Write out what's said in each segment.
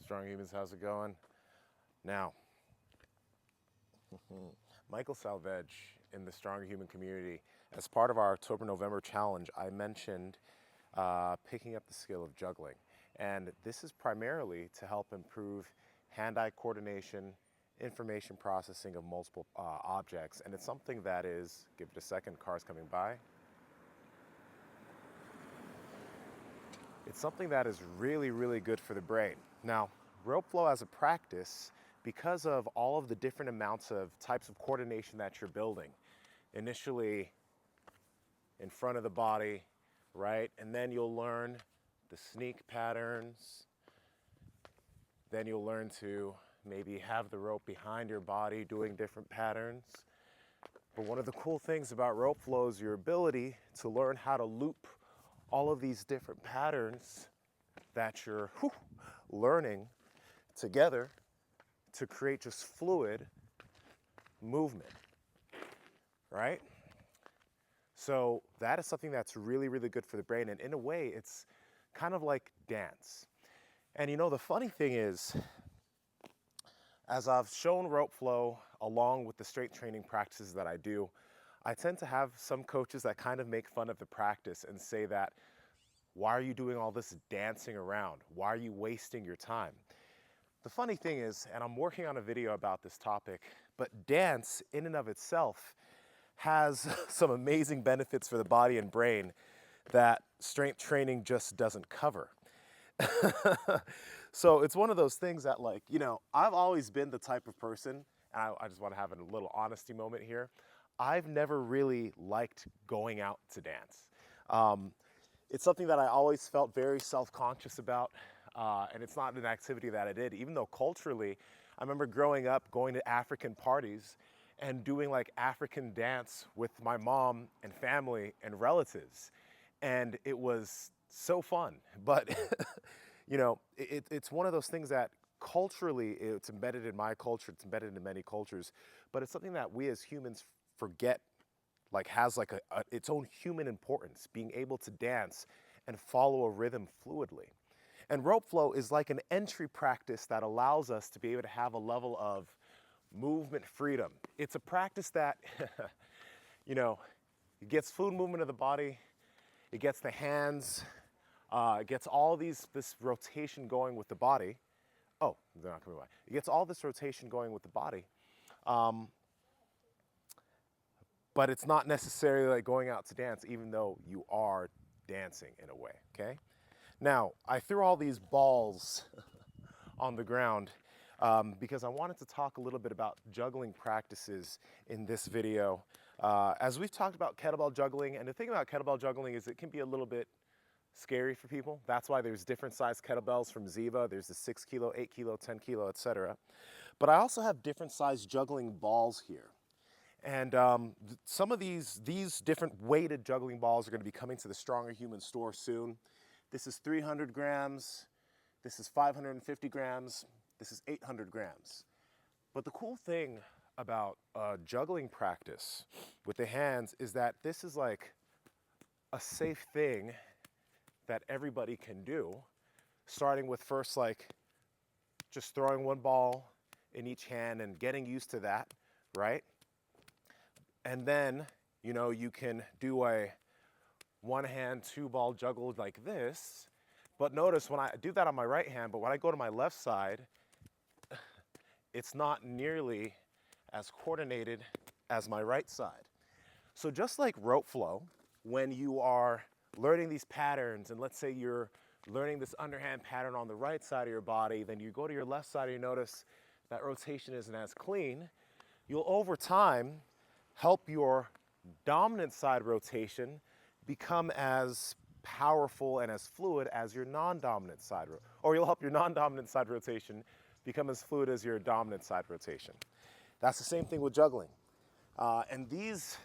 Strong Humans, how's it going? Now, Michael Salvage in the Strong Human community, as part of our October-November challenge, I mentioned picking up the skill of juggling. And this is primarily to help improve hand-eye coordination, information processing of multiple objects. And it's something that is, give it a second, cars coming by. It's something that is really, really good for the brain. Now, rope flow as a practice, because of all of the different amounts of types of coordination that you're building, initially in front of the body, right? And then you'll learn the sneak patterns. Then you'll learn to maybe have the rope behind your body doing different patterns. But one of the cool things about rope flow is your ability to learn how to loop all of these different patterns that you're learning together to create just fluid movement, right? So that is something that's really, really good for the brain. And in a way, it's kind of like dance. And you know, the funny thing is, as I've shown rope flow along with the strength training practices that I do, I tend to have some coaches that kind of make fun of the practice and say that, why are you doing all this dancing around? Why are you wasting your time? The funny thing is, and I'm working on a video about this topic, but dance in and of itself has some amazing benefits for the body and brain that strength training just doesn't cover. So it's one of those things that, like, you know, I've always been the type of person, and I just want to have a little honesty moment here. I've never really liked going out to dance. It's something that I always felt very self-conscious about, and it's not an activity that I did, even though culturally, I remember growing up, going to African parties and doing like African dance with my mom and family and relatives. And it was so fun. But, you know, it's one of those things that culturally, it's embedded in my culture, it's embedded in many cultures, but it's something that we as humans forget, like has like its own human importance, being able to dance and follow a rhythm fluidly. And rope flow is like an entry practice that allows us to be able to have a level of movement freedom. It's a practice that, you know, it gets fluid movement of the body, it gets the hands, it gets all this rotation going with the body. Oh, they're not coming by. It gets all this rotation going with the body. But it's not necessarily like going out to dance, even though you are dancing in a way, okay? Now, I threw all these balls on the ground because I wanted to talk a little bit about juggling practices in this video. As we've talked about kettlebell juggling, and the thing about kettlebell juggling is it can be a little bit scary for people. That's why there's different size kettlebells from Ziva. There's the 6 kilo, 8 kilo, 10 kilo, etc. But I also have different size juggling balls here. And some of these different weighted juggling balls are going to be coming to the Stronger Human store soon. This is 300 grams, this is 550 grams, this is 800 grams. But the cool thing about juggling practice with the hands is that this is like a safe thing that everybody can do, starting with first like just throwing one ball in each hand and getting used to that, right? And then, you know, you can do a one hand, two ball juggle like this. But notice when I do that on my right hand, but when I go to my left side, it's not nearly as coordinated as my right side. So just like rope flow, when you are learning these patterns, and let's say you're learning this underhand pattern on the right side of your body, then you go to your left side and you notice that rotation isn't as clean, you'll over time help your dominant side rotation become as powerful and as fluid as your non-dominant side, or you'll help your non-dominant side rotation become as fluid as your dominant side rotation. That's the same thing with juggling. And these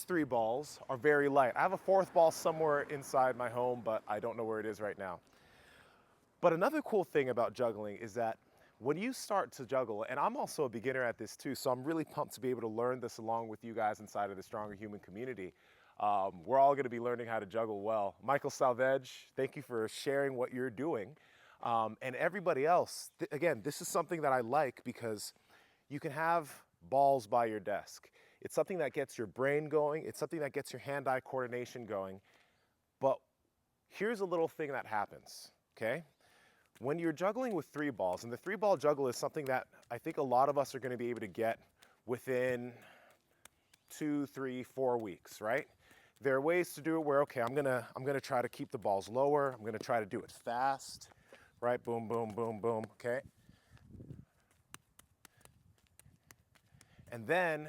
three balls are very light. I have a fourth ball somewhere inside my home, but I don't know where it is right now. But another cool thing about juggling is that when you start to juggle, and I'm also a beginner at this too, so I'm really pumped to be able to learn this along with you guys inside of the Stronger Human community. We're all going to be learning how to juggle well. Michael Salvage, thank you for sharing what you're doing. And everybody else, again, this is something that I like because you can have balls by your desk. It's something that gets your brain going. It's something that gets your hand-eye coordination going. But here's a little thing that happens, okay? When you're juggling with 3 balls, and the 3-ball juggle is something that I think a lot of us are going to be able to get within 2, 3, 4 weeks, right? There are ways to do it where, okay, I'm gonna try to keep the balls lower. I'm gonna try to do it fast, right? Boom, boom, boom, boom, okay? And then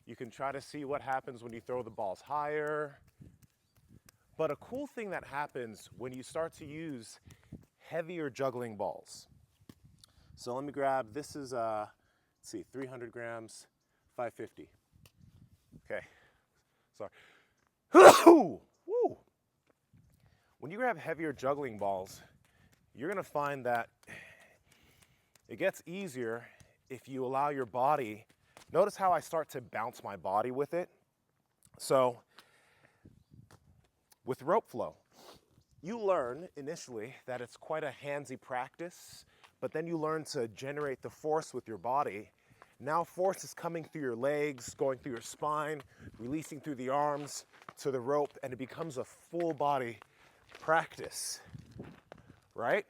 you can try to see what happens when you throw the balls higher. But a cool thing that happens when you start to use heavier juggling balls. So let me grab, this is, let's see, 300 grams, 550. Okay, sorry. Woo! When you grab heavier juggling balls, you're gonna find that it gets easier if you allow your body, notice how I start to bounce my body with it. So with rope flow, you learn initially that it's quite a handsy practice, but then you learn to generate the force with your body. Now force is coming through your legs, going through your spine, releasing through the arms to the rope, and it becomes a full body practice, right?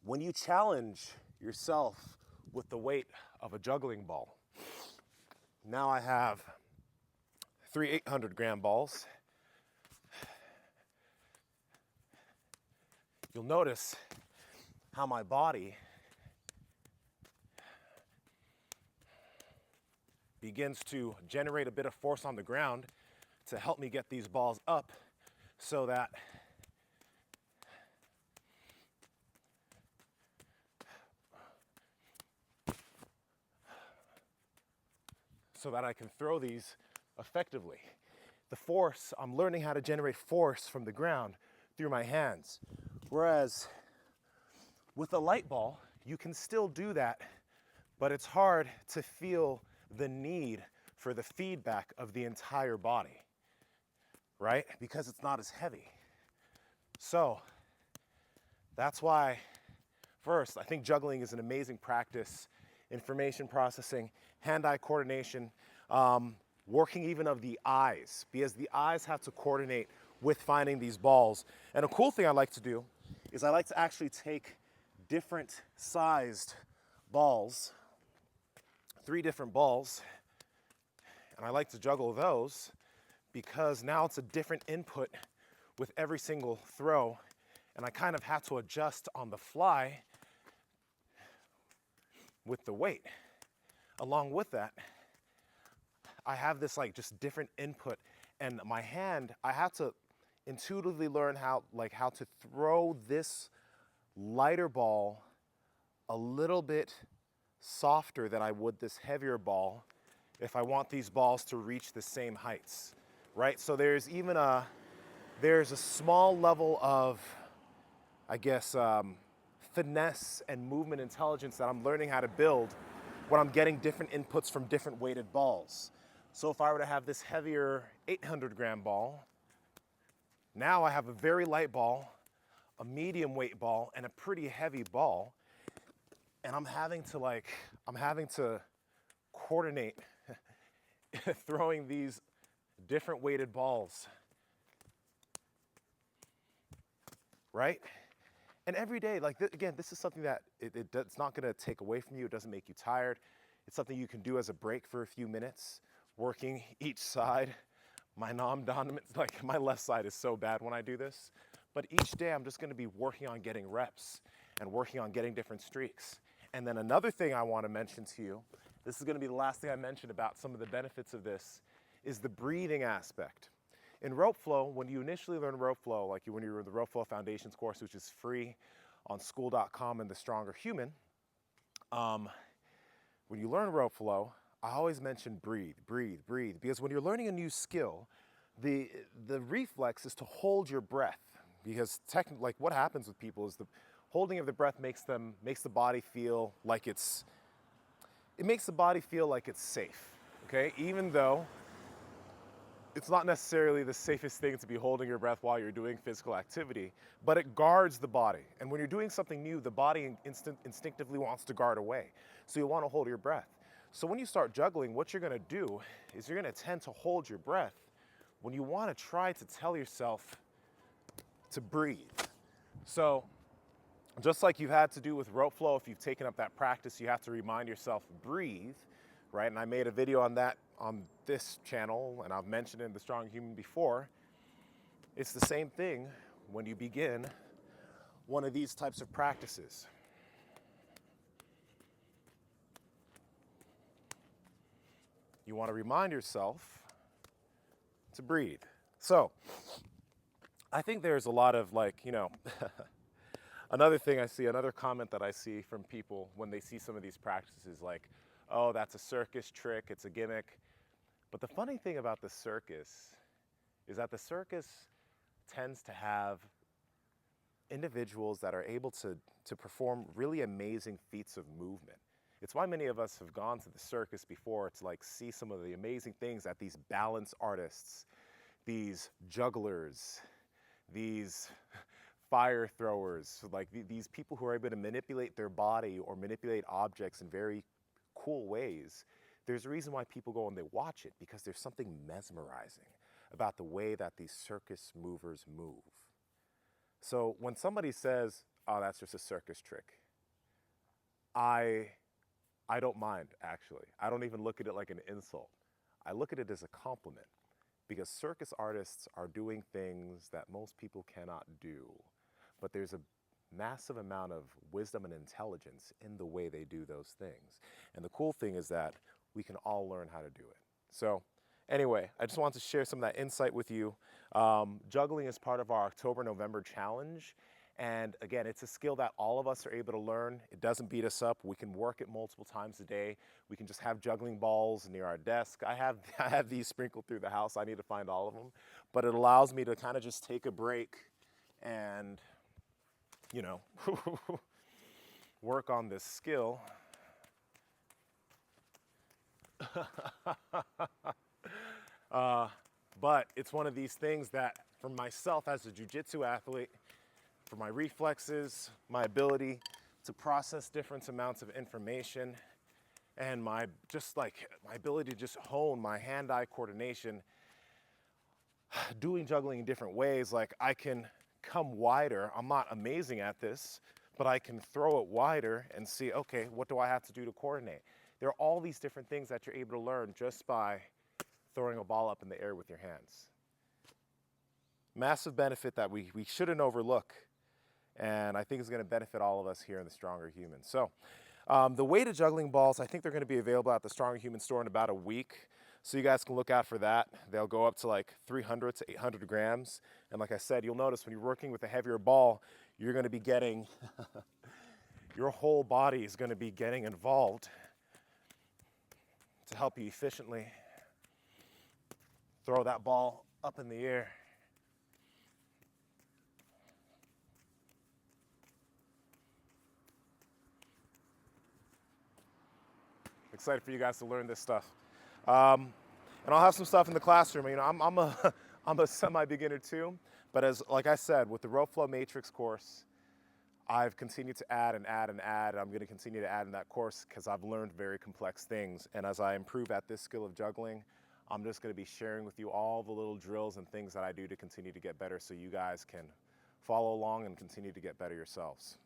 When you challenge yourself with the weight of a juggling ball, now I have 3 800-gram balls. You'll notice how my body begins to generate a bit of force on the ground to help me get these balls up so that I can throw these effectively. The force, I'm learning how to generate force from the ground through my hands. Whereas with a light ball, you can still do that, but it's hard to feel the need for the feedback of the entire body, right? Because it's not as heavy. So that's why, first, I think juggling is an amazing practice. Information processing, hand-eye coordination, working even of the eyes, because the eyes have to coordinate with finding these balls. And a cool thing I like to do is I like to actually take different sized balls, 3 different balls, and I like to juggle those because now it's a different input with every single throw, and I kind of have to adjust on the fly with the weight. Along with that, I have this like just different input, and my hand, I have to intuitively learn how to throw this lighter ball a little bit softer than I would this heavier ball if I want these balls to reach the same heights, right? So there's a small level of, I guess, finesse and movement intelligence that I'm learning how to build when I'm getting different inputs from different weighted balls. So if I were to have this heavier 800-gram ball, now I have a very light ball, a medium weight ball, and a pretty heavy ball, and I'm having to coordinate throwing these different weighted balls, right? And every day, again, this is something that it's not gonna take away from you. It doesn't make you tired. It's something you can do as a break for a few minutes, working each side. My non-dominant, my left side is so bad when I do this. But each day I'm just gonna be working on getting reps and working on getting different streaks. And then another thing I wanna mention to you, this is gonna be the last thing I mentioned about some of the benefits of this, is the breathing aspect. In rope flow, when you initially learn rope flow, when you were in the Rope Flow Foundations course, which is free on school.com and The Stronger Human, when you learn rope flow, I always mention breathe, breathe, breathe, because when you're learning a new skill, the reflex is to hold your breath, because what happens with people is the holding of the breath makes the body feel like it's safe, okay? Even though It's not necessarily the safest thing to be holding your breath while you're doing physical activity, but it guards the body. And when you're doing something new, the body instinctively wants to guard away. So you want to hold your breath. So when you start juggling, what you're going to do is you're going to tend to hold your breath when you want to try to tell yourself to breathe. So just like you've had to do with rope flow, if you've taken up that practice, you have to remind yourself, breathe, right? And I made a video on that on this channel, and I've mentioned it in The Strong Human before. It's the same thing when you begin one of these types of practices. You want to remind yourself to breathe. So, I think there's a lot of another thing I see, another comment that I see from people when they see some of these practices like, oh, that's a circus trick, it's a gimmick. But the funny thing about the circus is that the circus tends to have individuals that are able to perform really amazing feats of movement. It's why many of us have gone to the circus before to see some of the amazing things that these balance artists, these jugglers, these fire throwers, these people who are able to manipulate their body or manipulate objects in very cool ways. There's a reason why people go and they watch it, because there's something mesmerizing about the way that these circus movers move. So when somebody says, oh, that's just a circus trick, I don't mind, actually. I don't even look at it like an insult. I look at it as a compliment, because circus artists are doing things that most people cannot do. But there's a massive amount of wisdom and intelligence in the way they do those things. And the cool thing is that we can all learn how to do it. So anyway, I just wanted to share some of that insight with you. Juggling is part of our October-November challenge. And again, it's a skill that all of us are able to learn. It doesn't beat us up. We can work it multiple times a day. We can just have juggling balls near our desk. I have these sprinkled through the house. I need to find all of them. But it allows me to kind of just take a break and, work on this skill. But it's one of these things that, for myself as a jiu-jitsu athlete, for my reflexes, my ability to process different amounts of information, and my ability to just hone my hand-eye coordination, doing juggling in different ways, I can come wider. I'm not amazing at this, but I can throw it wider and see, okay, what do I have to do to coordinate? There are all these different things that you're able to learn just by throwing a ball up in the air with your hands. Massive benefit that we shouldn't overlook, and I think is going to benefit all of us here in the Stronger Human. So the weighted juggling balls, I think they're going to be available at the Stronger Human store in about a week. So you guys can look out for that. They'll go up to 300 to 800 grams. And like I said, you'll notice when you're working with a heavier ball, you're going to be getting, your whole body is going to be getting involved to help you efficiently throw that ball up in the air. Excited for you guys to learn this stuff. And I'll have some stuff in the classroom. I'm a semi-beginner too, but like I said, with the Rope Flow Matrix course, I've continued to add and add and add. I'm going to continue to add in that course because I've learned very complex things. And as I improve at this skill of juggling, I'm just going to be sharing with you all the little drills and things that I do to continue to get better so you guys can follow along and continue to get better yourselves.